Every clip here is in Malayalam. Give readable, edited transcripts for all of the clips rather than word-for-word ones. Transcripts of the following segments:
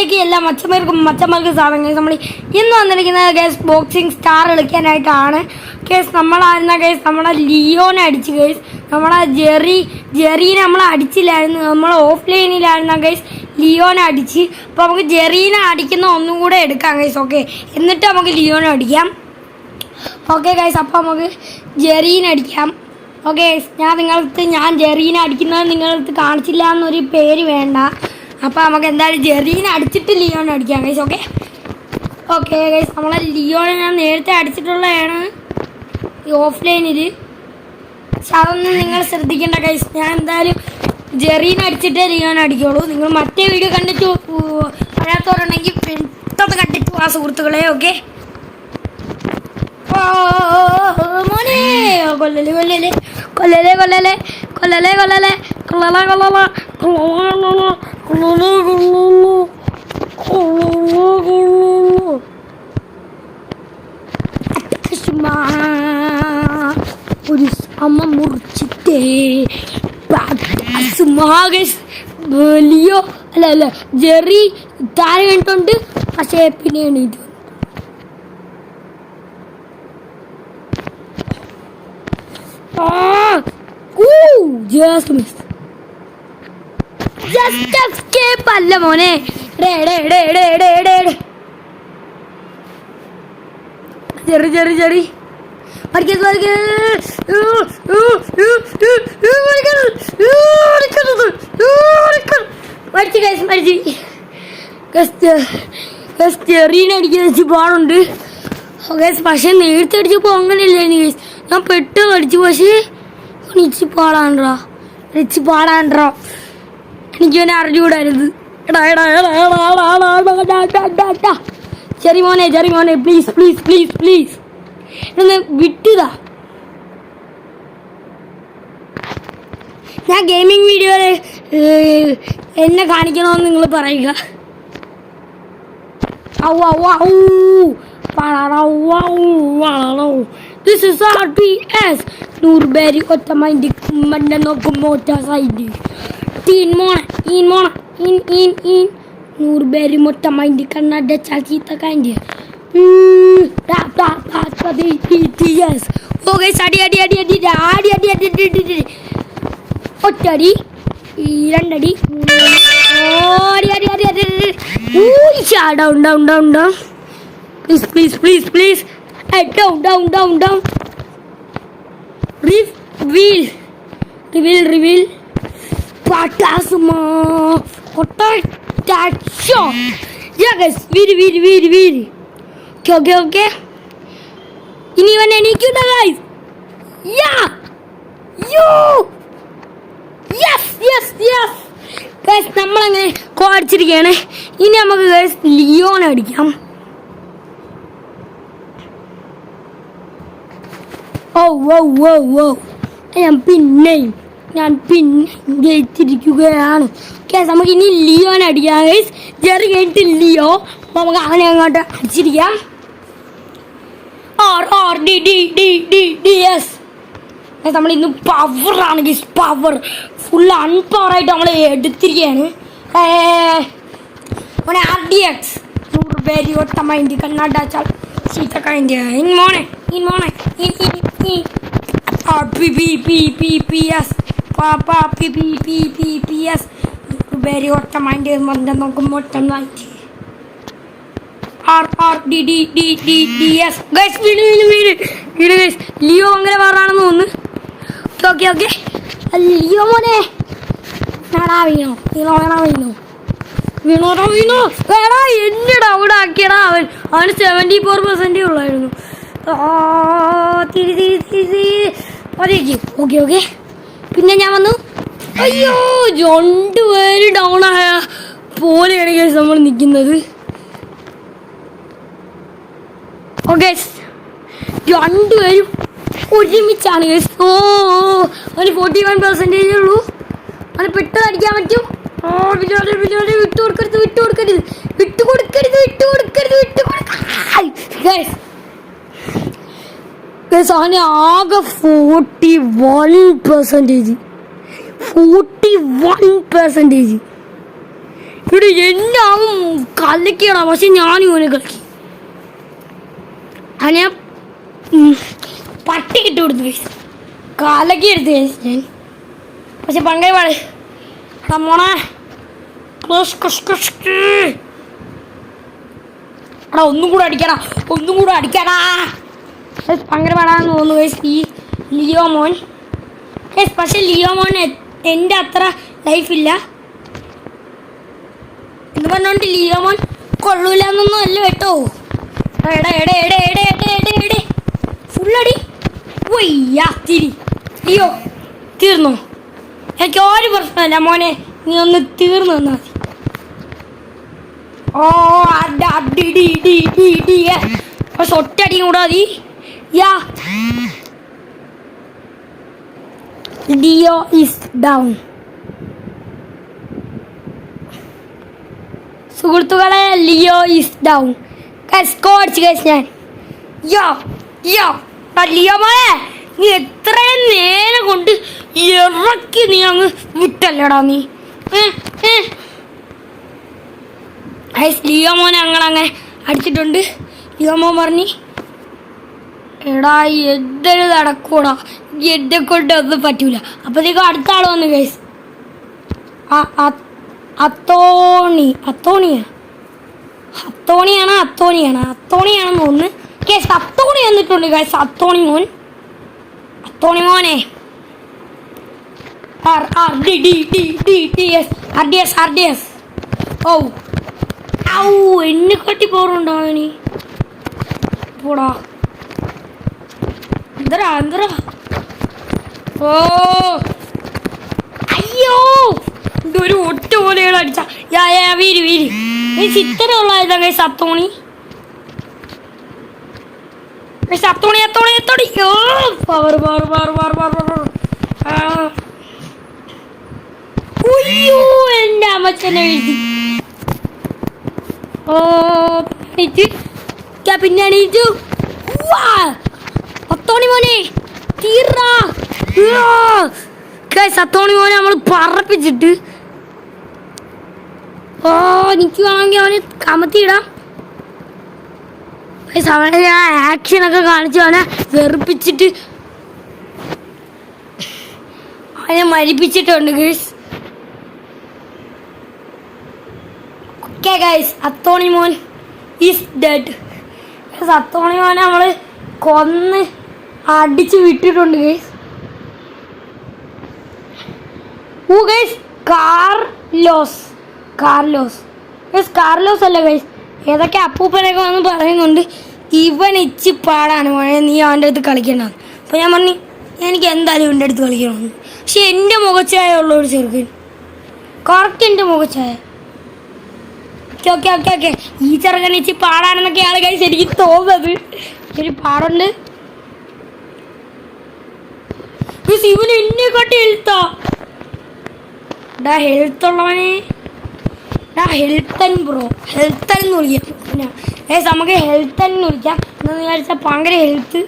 വീഡിയോയിലേക്ക് എല്ലാ മച്ചന്മാർക്ക് സാധനങ്ങൾ നമ്മൾ ഇന്ന് വന്നിരിക്കുന്നത് കേസ് ബോക്സിംഗ് സ്റ്റാർ കളിക്കാനായിട്ടാണ്. കേസ് നമ്മളായിരുന്ന കേസ് നമ്മളെ ലിയോനെ അടിച്ച് കേസ് നമ്മളെ ജെറീനെ നമ്മൾ അടിച്ചില്ലായിരുന്നു. നമ്മൾ ഓഫ്ലൈനിലായിരുന്ന കേസ് ലിയോനെ അടിച്ച്. അപ്പോൾ നമുക്ക് ജെറീനെ അടിക്കുന്ന ഒന്നും കൂടെ എടുക്കാം കേസ്. ഓക്കെ, എന്നിട്ട് നമുക്ക് ലിയോനെ അടിക്കാം. ഓക്കെ ഗൈസ്, അപ്പോൾ നമുക്ക് ജെറീനെ അടിക്കാം. ഓക്കെ, ഞാൻ ജെറീനെ അടിക്കുന്നത് നിങ്ങളടുത്ത് കാണിച്ചില്ല എന്നൊരു പേര് വേണ്ട. അപ്പോൾ നമുക്ക് എന്തായാലും ജെറീനെ അടിച്ചിട്ട് ലിയോനെ അടിക്കാം ഗൈസ്. ഓക്കെ ഗൈസ്, നമ്മളെ ലിയോനെ ഞാൻ നേരത്തെ അടിച്ചിട്ടുള്ളതാണ് ഈ ഓഫ്ലൈനിൽ. പക്ഷെ അതൊന്നും നിങ്ങൾ ശ്രദ്ധിക്കേണ്ട ഗൈസ്. ഞാൻ എന്തായാലും ജെറീനെ അടിച്ചിട്ടേ ലിയോനെ അടിക്കുള്ളൂ. നിങ്ങൾ മറ്റേ വീഡിയോ കണ്ടിട്ട് അറിയാത്തവരുണ്ടെങ്കിൽ പെട്ടെന്ന് കണ്ടിട്ട് ആ സുഹൃത്തുക്കളെ. ഓക്കെ, മോനെ കൊല്ലല്ലേ കൊല്ലല്ലേ കൊല്ലല്ലേ കൊല്ലല്ലേ കൊല്ലല്ലേ കൊല്ലല്ലേ കൊള്ളല കൊള്ളല ഒരു അമ്മ മുറിച്ചിട്ടേ ലിയോ അല്ല ജെറി താരം കണ്ടിട്ടുണ്ട്. പക്ഷേ പിന്നെയാണ് ഇത് അല്ല മോനെ. ചെറി ചെറീനടിക്കുന്ന വെച്ച് പാടുണ്ട്. പക്ഷെ നേരത്തെ അടിച്ചപ്പോൾ അങ്ങനെയല്ലായിരുന്നു കേസ്. ഞാൻ പെട്ടെന്ന് അടിച്ചു. പക്ഷേ ഇച്ചി പാടാൻട്രാ എനിക്ക് തന്നെ അറിഞ്ഞുകൂടായിരുന്നു. ചെറി മോനെ പ്ലീസ് പ്ലീസ് പ്ലീസ് പ്ലീസ് ഒന്ന് വിട്ടുതാ. ഞാൻ ഗെയിമിംഗ് വീഡിയോയിൽ എന്നെ കാണിക്കണമെന്ന് നിങ്ങൾ പറയുക. This is RPS നൂർബേരി ഒറ്റ മൈൻഡ് മണ്ട നോക്കും മോറ്റ സൈഡ് നൂർബേരി മൊട്ട മൈൻഡ് കണ്ണട ചീത്ത കാൻഡ് ഒറ്റടി രണ്ടടി down please please please down reveal patasma kotacho. Yeah guys, veer okay ini one enikunda guys. Yeah yes guys, നമ്മളങ്ങനെ കോടിച്ചിരിക്കുകയാണ്. ഇനി നമുക്ക് ഗൈസ് ലിയോനെ അടിക്കാം. ഞാൻ പിന്നെ ജയിച്ചിരിക്കുകയാണ്. നമുക്ക് ഇനി ലിയോനെ അടിക്കാം ഗൈസ്. ജെറി കഴിഞ്ഞിട്ട് ലിയോ. അപ്പോൾ നമുക്ക് അങ്ങനെ അങ്ങോട്ട് അടിച്ചിരിക്കാം. നമ്മൾ ഇന്ന് പവറാണ് ഗൈസ്. പവർ ഫുൾ അൺപവറായിട്ട് നമ്മൾ എടുത്തിരിക്കുകയാണ്. RDX നൂറുപേരി ഒട്ട മൈൻഡ് കണ്ണാട ചീത്ത കഴിഞ്ഞ മോനെ PPPPS very hot mind മന്ദ നോക്കും മൊത്തം ആയിട്ട് RRDDDDS ഗൈസ് വീട് ഗൈസ്. ലിയോ അങ്ങനെ പറയാണെന്ന് തോന്നുന്നു. ഓക്കെ ലിയോ മോനെ വീണോ എടാ എന്നെ ഡൗട്ട് ആക്കിയടാ. അവന് 74% ഉള്ളായിരുന്നു. ഓക്കെ പിന്നെ ഞാൻ വന്നു. അയ്യോ, രണ്ടുപേര് ഡൗൺ ആയ പോലെയാണ് കേസ് നമ്മൾ നിൽക്കുന്നത്. ഓക്കെ, രണ്ടുപേരും ഒരുമിച്ചാണ് കേസ്. അവന് 41% ഉള്ളൂ. അവന് പെട്ടെന്ന് അടിക്കാൻ പറ്റും. വിട്ടുകൊടുക്കരുത്. അവന് ആകെ 41%. ഇവിടെ എന്നെ അവൻ കളിക്കണം, പക്ഷെ ഞാൻ ഇവനെ കളിക്കും. അത് ഞാൻ പട്ടി ഇട്ട് കൊടുത്തു ഗൈസ്, കലക്കി എടുത്തു ഗൈസ് ഞാൻ. പക്ഷെ പങ്കേ പാട് മോണെ എടാ ഒന്നും കൂടെ അടിക്കടാ, ഒന്നും കൂടെ അടിക്കടാ. ഭയങ്കര പാടാന്ന് തോന്നുന്നു ഗൈസ് ഈ ലിയോ മോൻ ഗൈസ്. പക്ഷെ ലിയോ മോൻ എൻ്റെ അത്ര ലൈഫില്ല എന്ന് പറഞ്ഞോണ്ട് ലിയോ മോൻ കൊള്ളൂല എന്നൊന്നും അല്ല കേട്ടോ. എടേ എടേ എടേ എടേ എടേ എടേ എടേ ഫുള്ളടി വയ്യാ തിരി. ലിയോ തീർന്നോ? എനിക്ക് ഒരു പ്രശ്നമല്ല മോനെ, നീ ഒന്ന് തീർന്നു തന്നാൽ മതി. ഓ ഒറ്റടി കൂടാ മതി. യാ ലിയോ ഈസ് ഡൗൺ. സുഹൃത്തുക്കളെ Leo is down. Scorch guys ഞാൻ. യോ യോ ലിയോ മോനെ, നീ എത്രയും നേരം കൊണ്ട് ഇറക്കി നീ അങ്ങ് വിട്ടല്ലടാ നീ. ലിയോ മോനെ ഞങ്ങളങ്ങനെ അടിച്ചിട്ടുണ്ട്. ലിയോ മോൻ പറഞ്ഞ് എടാ എന്തൊരു നടക്കൂടാ, എന്നെ കൊണ്ട് ഒന്നും പറ്റൂല. അപ്പോഴത്തേക്കും അടുത്ത ആൾ വന്നു ഗൈസ്. അത്തോണിയാണെന്ന് തോന്നുന്നു ഗൈസ്. അത്തോണി വന്നിട്ടുണ്ട് ഗൈസ്. അത്തോണി മോനെ ഓ ഔ എന്നെ കട്ടി പോറുണ്ടോ അവന്. പോടാ എന്തരാ എന്തരാ. ഓ അയ്യോ ഇതൊരു ഒറ്റ പോലെയാണ് അടിച്ച. വീര് വീര് ചിത്തരമുള്ളതാ കൈ സത്തോണി. സത്തോണി എത്തോണി എത്തോണി. ഓ power power power power power. അയ്യോ എൻ്റെ അമ്മച്ചനെ എഴുതി. ഓ പിന്നെ എണീറ്റു. അത്തോണി മോനെ തീർറാ. സത്തോണി മോനെ നമ്മൾ പറപ്പിച്ചിട്ട്. ഓ എനിക്ക് വേണമെങ്കിൽ അവന് കമത്തിയിടാം. അവനെ ഞാൻ ആക്ഷനൊക്കെ കാണിച്ചു അവനെ വെറുപ്പിച്ചിട്ട് അവനെ മരിപ്പിച്ചിട്ടുണ്ട് ഗൈസ്. ഓക്കെ ഗൈസ്, അത്തോണി മോൻ ഈസ് ഡെഡ്. അത്തോണി മോനെ നമ്മൾ കൊന്ന് അടിച്ച് വിട്ടിട്ടുണ്ട് ഗൈസ്. ഗൈസ് കാർലോസ് അല്ല ഗൈസ്, ഏതൊക്കെ അപ്പൂപ്പനൊക്കെ വന്ന് പറയുന്നുണ്ട് ഇവൻ ഇച്ചി പാടാണ് മോനെ, നീ അവൻ്റെ അടുത്ത് കളിക്കണ്ടെന്ന്. അപ്പോൾ ഞാൻ പറഞ്ഞു എനിക്ക് എന്തായാലും ഇവൻ്റെ അടുത്ത് കളിക്കണമെന്ന്. പക്ഷെ എൻ്റെ മുഖച്ചായ ഉള്ളൊരു ചെറുക്കൻ, കറക്റ്റ് എൻ്റെ മുഖച്ചായ. ഓക്കെ ഓക്കെ ഓക്കെ ഈ ചെറുക്കൻ ഇച്ചി പാടാനെന്നൊക്കെയാണ് ഗൈസ് എനിക്ക് തോന്നുന്നത്. ഒരു പാടുണ്ട്. ഇവൻ എന്നെ കാട്ടി ഹെൽത്താ. ഹെൽത്ത് ഉള്ളവനെ ഹെൽത്തൻ ബ്രോ, ഹെൽത്തൻ എന്ന് വിളിക്കാം. പിന്നെ നമുക്ക് ഹെൽത്തൻ എന്ന് വിളിക്കാം. എന്താന്ന് വിചാരിച്ചാൽ ഭയങ്കര ഹെൽത്ത്.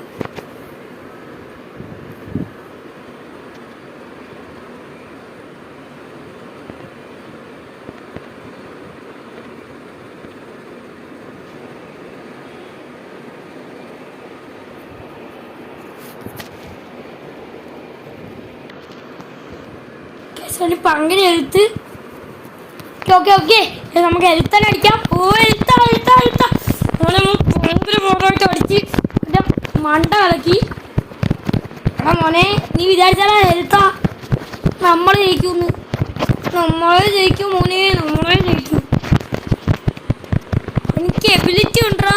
ഭയങ്കര ഹെൽത്ത്. ഓക്കെ ഓക്കെ നമുക്ക് ഹെൽത്തൻ അടിക്കാം. ഓ ഹെൽത്താ ഭയങ്കര മോഡായിട്ട് അടിച്ച് എൻ്റെ മണ്ട കളക്കി. എടാ മോനെ നീ വിചാരിച്ചാലാ ഹെൽത്താ നമ്മൾ ജയിക്കുമെന്ന്. നമ്മളെ ജയിക്കും മോനെ, നമ്മളെ ജയിക്കും. എനിക്ക് എബിലിറ്റി ഉണ്ടോ?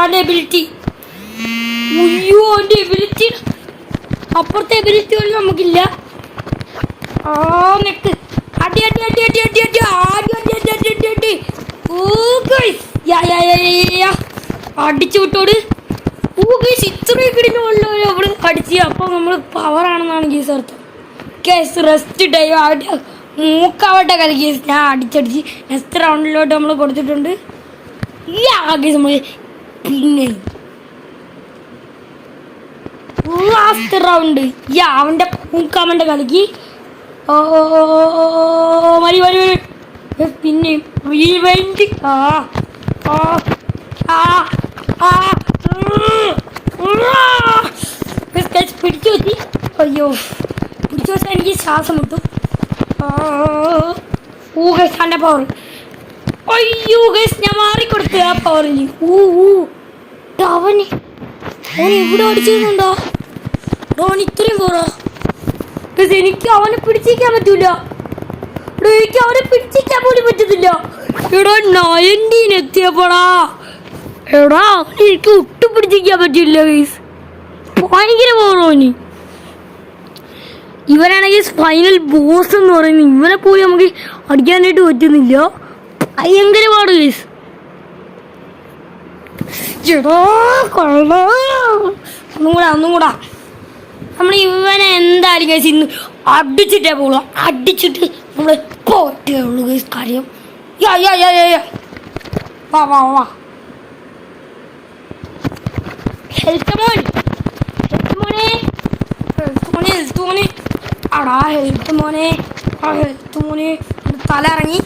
അവൻ്റെ എബിലിറ്റി. അയ്യോ അവൻ്റെ എബിലിറ്റി അപ്പുറത്തെ എബിലിറ്റി പോലും നമുക്കില്ല. നെക്ക് അടി അടി അടി അടി അടി അടി അടി അടി അടി അടി അടി അടി. അടിച്ചു വിട്ടോട്. ഇത്രയും കിടിഞ്ഞല്ലോ അവിടെ അടിച്ച്. അപ്പോൾ നമ്മൾ പവറാണെന്നാണ് ഗീസ് അർത്ഥം. കേസ് റെസ്റ്റ് ടൈം ആവട്ടെ, മൂക്കാവട്ടെ കല ഗീസ്. ഞാൻ അടിച്ചടിച്ച് നെക്സ്റ്റ് റൗണ്ടിലോട്ട് നമ്മൾ കൊടുത്തിട്ടുണ്ട്. ഗീസ് നമ്മൾ പിന്നെ ലാസ്റ്റ് റൗണ്ട് അവൻ്റെ മൂക്കാവൻ്റെ കളിക്ക്. ഓ മരി മരി പിന്നെ റീവൈൻഡ് പിടിച്ചു വെച്ച് അയ്യോ പിടിച്ചു വെച്ചാൽ എനിക്ക് ശ്വാസം മുട്ടും. ഗൈസ് പവർ അയ്യോ ഗൈസ് ഞാൻ മാറിക്കൊടുത്തു ആ പവറിന്. അവന് ഇവിടെ അടിച്ചിരുന്നുണ്ടോ? അവൻ ഇത്രയും പോറോ? എനിക്ക് അവനെ പിടിച്ചിരിക്കാൻ പറ്റൂല. എനിക്ക് അവനെ പിടിച്ചിരിക്കാൻ പോലും പറ്റത്തില്ല. എടാ 19 എത്തിയപ്പോടാ എടാ എനിക്ക് ഒട്ടും പിടിച്ചിരിക്കാൻ പറ്റില്ല ഗൈസ്. ഭയങ്കര പോറോന്. ഇവനാണെങ്കിൽ ഫൈനൽ ബോസ് എന്ന് പറയുന്നത്. ഇവനെ പോയി നമുക്ക് അടിക്കാനായിട്ട് പറ്റുന്നില്ല. ഭയങ്കര പാട് ഗൈസ്. ഒന്നും കൂടാ നമ്മൾ ഇവനെ എന്തായാലും ഗൈസ് ഇന്ന് അടിച്ചിട്ടേ പോകുള്ളൂ. അടിച്ചിട്ട് നമ്മൾ പോറ്റേ ഉള്ളൂ ഗൈസ്. കാര്യം വാ വാ വാ ഹെൽത്ത് മോനെ അടാ ഹെൽത്ത് മോനെ തല ഇറങ്ങി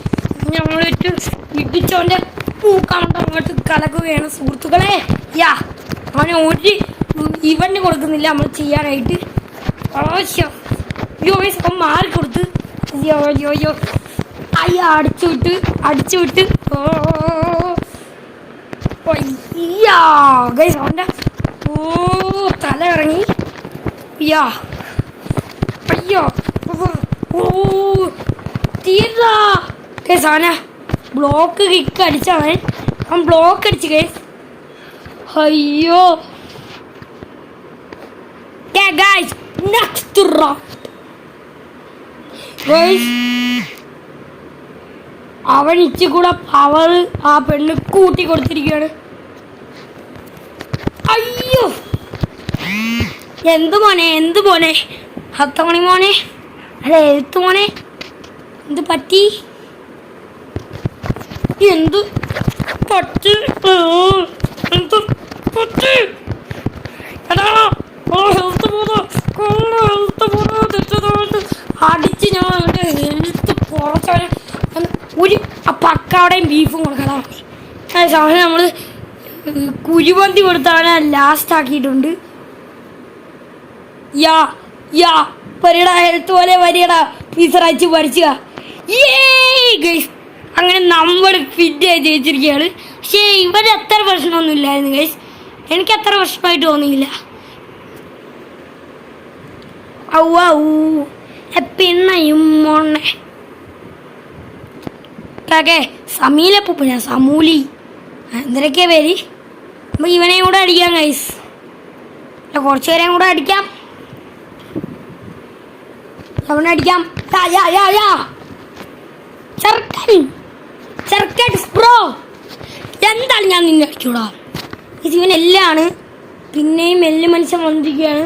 ഞങ്ങളിട്ട് ഇടിച്ചോൻ്റെ പൂക്കാണ്ട് അങ്ങോട്ട് കലക്കുകയാണ് സുഹൃത്തുക്കളെ. അവനെ ഒരു ഇവന് കൊടുക്കുന്നില്ല നമ്മൾ ചെയ്യാനായിട്ട്. ആവശ്യം അവൻ മാറിക്കൊടുത്ത് അടിച്ചു വിട്ട് അവൻ്റെ തല ഇറങ്ങി. അയ്യോ തീർന്നാ കേസ്. അവനെ ബ്ലോക്ക് കിക്ക് അടിച്ചവൻ. അവൻ ബ്ലോക്ക് അടിച്ച് കേസ്. അയ്യോ നെക്സ്റ്റ് റൗണ്ട് അവൻ ഇച്ചി കൂടെ പവർ ആ പെണ്ണ് കൂട്ടി കൊടുത്തിരിക്കുകയാണ്. അയ്യോ എന്ത് മോനെ 10 മണി മോനെ അല്ല എഴുത്ത് മോനെ എന്ത് പറ്റി? എന്ത് പറ്റി? അടിച്ച് ഞാൻ ഹെൽത്ത് കുറച്ചവരെ ഒരു പക്കാവിടെയും ബീഫും കൊടുക്കണം. സാധനം നമ്മൾ കുരുമന്തി കൊടുത്തവനെ ലാസ്റ്റ് ആക്കിയിട്ടുണ്ട്. പരിടാ ഹെൽത്ത് പോലെ വരികടാ ടീച്ചറയച്ച് പഠിച്ചുക. അങ്ങനെ നമ്മൾ ഫിറ്റ് ആയി ജയിച്ചിരിക്കുകയാണ്. പക്ഷേ ഇവിടെ അത്ര പ്രശ്നമൊന്നും ഇല്ലായിരുന്നു ഗൈസ്. എനിക്ക് അത്ര പ്രശ്നമായിട്ട് തോന്നിയില്ല. പിന്നെയും മോണെ സമീല പൂപ്പന സമൂലി എന്തൊക്കെയാ പേര്. നമുക്ക് ഇവനെയും കൂടെ അടിക്കാം ഗൈസ്. കുറച്ചു പേരെയും കൂടെ അടിക്കാം. അവനെ അടിക്കാം. എന്താണ് ഞാൻ നിന്നെ അടിച്ചൂടാ. ഇവനെല്ലാണ്. പിന്നെയും എല്ല് മനുഷ്യൻ വന്നിരിക്കുകയാണ്.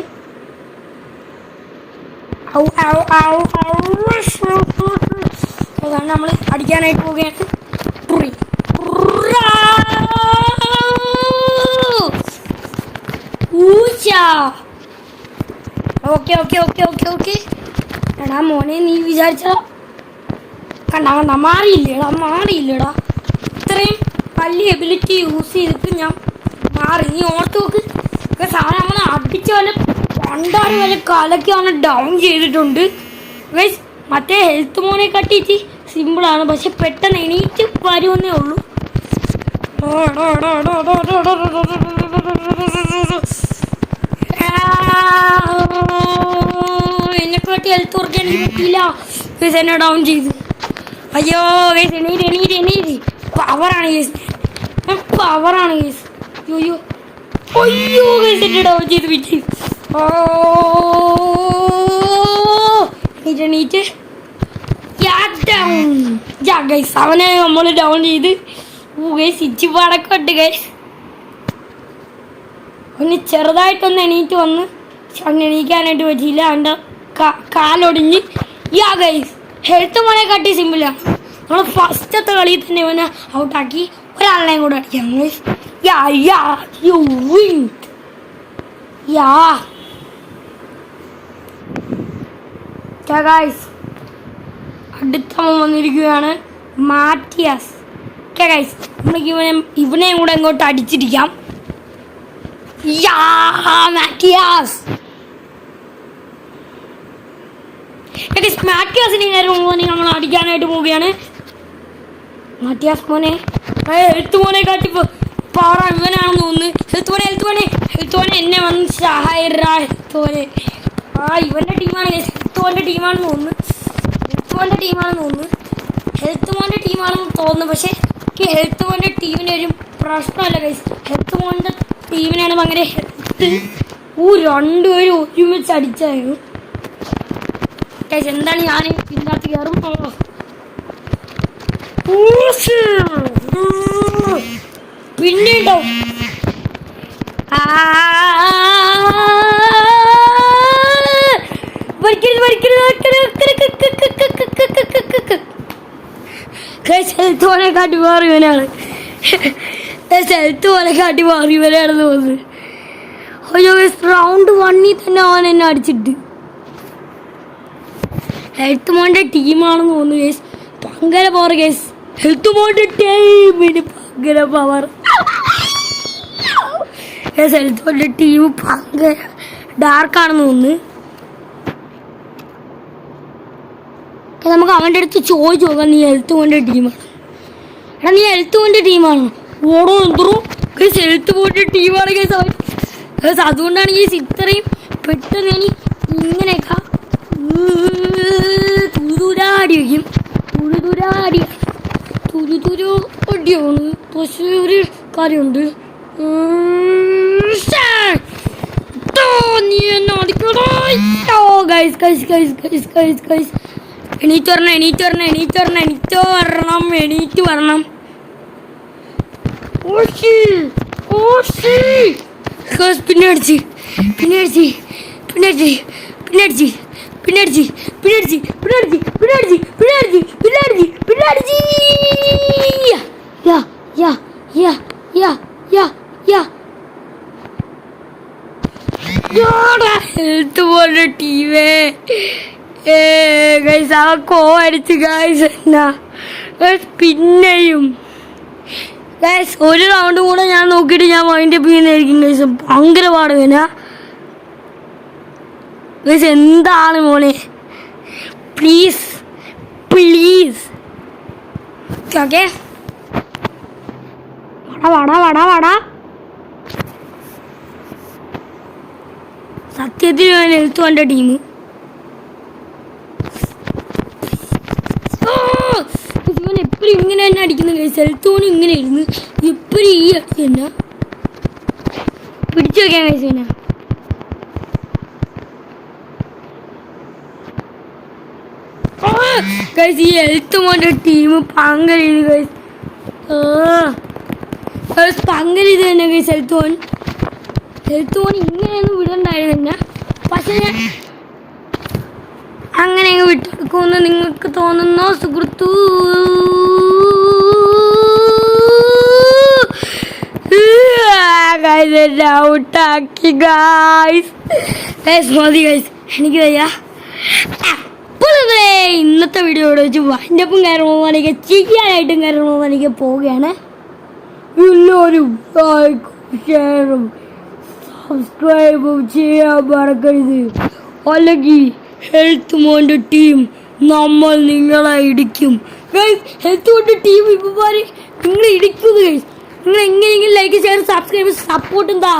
അതാണ് നമ്മൾ അടിക്കാനായിട്ട് പോവുകയാണ്. ഓക്കെ എടാ മോനെ നീ വിചാരിച്ച കണ്ട മാറിയില്ലേടാ. ഇത്രയും വലിയ എബിലിറ്റി യൂസ് ചെയ്തിട്ട് ഞാൻ മാറി. നീ ഓർത്ത് നോക്ക്. സാധനം നമ്മൾ അടിച്ച പോലെ പണ്ടാറ് വരെ കാലൊക്കെ അവനെ ഡൗൺ ചെയ്തിട്ടുണ്ട്. മറ്റേ ഹെൽത്ത് മോനെ കട്ടിയിട്ട് സിമ്പിളാണ്. പക്ഷെ പെട്ടെന്ന് എണീറ്റ് വരുമെന്നേ ഉള്ളൂ. എന്നെക്കാട്ടി ഹെൽത്ത് കുറയ്ക്കാൻ എനിക്ക് പറ്റിയില്ല. എന്നെ ഡൗൺ ചെയ്തു. അയ്യോ എണീറ്റ് പവറാണ് കേസ്. അയ്യോ എന്നെ ഡൗൺ ചെയ്ത് വിറ്റ്. എണീറ്റ് അവനെ നമ്മൾ ഡൗൺ ചെയ്ത് സ്വിച്ച് പാടൊക്കെ ഉണ്ട് ഗൈസ്. ഒന്ന് ചെറുതായിട്ടൊന്ന് എണീറ്റ് വന്ന് എണീക്കാനായിട്ട് പറ്റിയില്ല. അവൻ്റെ കാലൊടിഞ്ഞ് ഗൈസ്. ഹെൽത്ത് മോനെ കാട്ടി സിമ്പിളാണ്. നമ്മൾ ഫസ്റ്റത്തെ കളിയിൽ തന്നെ ഇവനെ ഔട്ടാക്കി ഒരാളിനെയും കൂടെ അടിക്കാം ഗൈസ്. you win. ഗൈസ് അടുത്ത വന്നിരിക്കുകയാണ്. മാറ്റിയാസ്. ഓക്കെ ഗൈസ്, നമുക്ക് ഇവനെയും കൂടെ ഇങ്ങോട്ട് അടിച്ചിരിക്കാം. മാറ്റിയാസ് മാറ്റിയാസിനെ നമ്മൾ അടിക്കാനായിട്ട് പോവുകയാണ്. മാറ്റിയാസ് മോനെ, ഹെൽത്ത് മോനെ കാട്ടി പാറ ഇവനാണെന്ന് തോന്നുന്നു. ഹെൽത്ത് മോനെ എന്നെ വന്ന് സഹായിരാ. ഹെൽത്തോനെ ഇവന്റെ ടീമാണ്. ഹെൽത്തോന്റെ ടീമാണെന്ന് തോന്നുന്നു. ഹെൽത്ത് മോന്റെ ടീമാണെന്ന് തോന്നുന്നു. പക്ഷെ ഹെൽത്ത് മോന്റെ ടീമിന് ഒരു പ്രശ്നമല്ല ഗൈസ്. ഹെൽത്ത് മോന്റെ ടീമിനാണ് ഭയങ്കര ഹെൽത്ത്. രണ്ടുപേരും ഒരുമിച്ച് അടിച്ചായിരുന്നു. എന്താണ് ഞാൻ ഇതിനകത്ത് കയറും. പിന്നെ ഉണ്ടാവും കാട്ടി മാറിയവനാണ്. കാട്ടി മാറിയവനാണെന്ന് തോന്നുന്നു. അയ്യോ റൗണ്ട് 1 തന്നെ അവൻ എന്നെ അടിച്ചിട്ട്. ഹെൽത്ത് മോന്റെ ടീമാണെന്ന് തോന്നുന്നു ഗേസ്. ഭയങ്കര പവർ ഗേസ്. ഹെൽത്ത് മോന്റെ ടീമിന് ഭയങ്കര പവർ. ഹെൽത്ത് മോന്റെ ടീം ഭയങ്കര ഡാർക്കാണെന്ന് തോന്നുന്നു. നമുക്ക് അവൻ്റെ അടുത്ത് ചോദിച്ചു നോക്കാം, നീ ഹെൽത്ത് മോന്റെ ടീമാണ്? എടാ നീ ഹെൽത്ത് മോന്റെ ടീമാണ്? ഓടോ എന്തോ ഗേസ് ഹെൽത്ത് മോന്റെ ടീമാണ് ഗേസ് അവൻ. ഗേസ് അതുകൊണ്ടാണ് ഗേസ് ഇത്രയും പെട്ടെന്ന് ഞാൻ ഇങ്ങനെയൊക്കെ തുരുതുരാടി വയ്ക്കും. തുരുതുരാടിയാണ്. പക്ഷേ ഒരു കാര്യമുണ്ട്, നീ എന്നെ അടിക്കണോ? എണീറ്റ് വരണം. പിന്നെ അടിച്ച് ഹെൽത്ത് പോലെ ടീമേ ഗൈസ് അവൻ കോടിച്ച് ഗൈസ്. എന്നാ പിന്നെയും ഗൈസ് ഒരു റൗണ്ട് കൂടെ ഞാൻ നോക്കിയിട്ട് ഞാൻ മൈൻഡ് അപ്പ് ചെയ്യുന്നതായിരിക്കും ഗൈസ്. ഭയങ്കര പാട് വേന ഗൈസ്. എന്താണ് മോനെ, പ്ലീസ് ഓക്കെ വാടാ. സത്യത്തിൽ ഞാൻ ഹെൽത്ത് എൻ്റെ ടീം. ഇവൻ എപ്പോഴും ഇങ്ങനെ തന്നെ അടിക്കുന്ന ഗൈസ്. ഹെൽത്ത് ഓൺ ഇങ്ങനെ ഇരുന്ന് എപ്പോഴും ഈ അടി തന്നെ പിടിച്ചു വെക്കാൻ ഗൈസ്. പിന്നെ ഗൈസ് ഈ ഹെൽത്ത് മോന്റെ ടീം ഭയങ്കര ഇത് ഗൈസ്. ഭയങ്കര ഇത് തന്നെ ഗൈസ്. ഹെൽത്ത് മോൻ ഇങ്ങനെയൊന്നും വിടണ്ടായിരുന്നു തന്നെ. പക്ഷെ ഞാൻ അങ്ങനെ അങ്ങ് വിട്ടെടുക്കുമെന്ന് നിങ്ങൾക്ക് തോന്നുന്നോ സുഹൃത്തു? ഔട്ടാക്കി ഗൈസ്. മതി ഗൈസ്, എനിക്ക് വയ്യ. ഇന്നത്തെ വീഡിയോ ഇവിടെ വെച്ച് വൈൻഡപ്പും കാര്യങ്ങളൊക്കെ ചെയ്യാനായിട്ടും കാര്യങ്ങളൊക്കെ പോവുകയാണ്. എല്ലാവരും ഷെയറും സബ്സ്ക്രൈബും ചെയ്യാൻ മറക്കരുത്. അല്ലെങ്കിൽ ഹെൽത്ത് മോന്റെ ടീം നമ്മൾ നിങ്ങളെ ഇടിക്കും ഗൈസ്. ഹെൽത്ത് മോന്റെ ടീം ഇപ്പം നിങ്ങളെ ഇടിക്കുന്നു ഗൈസ്. നിങ്ങൾ എങ്ങനെയെങ്കിലും ലൈക്ക് ഷെയർ സബ്സ്ക്രൈബ് സപ്പോർട്ട് എന്താ